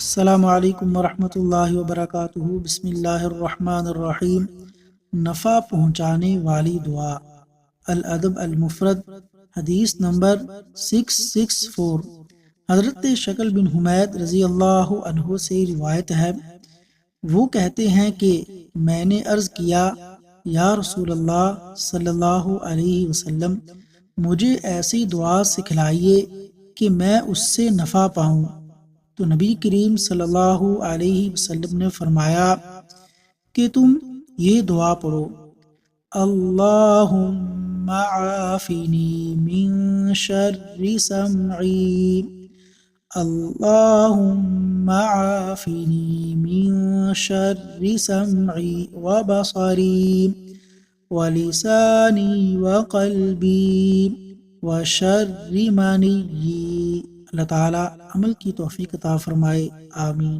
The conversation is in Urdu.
السلام علیکم ورحمۃ اللہ وبرکاتہ۔ بسم اللہ الرحمن الرحیم۔ نفع پہنچانے والی دعا۔ الادب المفرد، حدیث نمبر 664۔ حضرت شکل بن حمید رضی اللہ عنہ سے روایت ہے، وہ کہتے ہیں کہ میں نے عرض کیا، یا رسول اللہ صلی اللہ علیہ وسلم، مجھے ایسی دعا سکھلائیے کہ میں اس سے نفع پاؤں۔ تو نبی کریم صلی اللہ علیہ وسلم نے فرمایا کہ تم یہ دعا پڑھو: اللہم عافنی من شر سمعی، اللہم عافنی من شر سمعی وبصری ولسانی وقلبی وشر منی۔ اللہ تعالیٰ عمل کی توفیق عطا فرمائے، آمین۔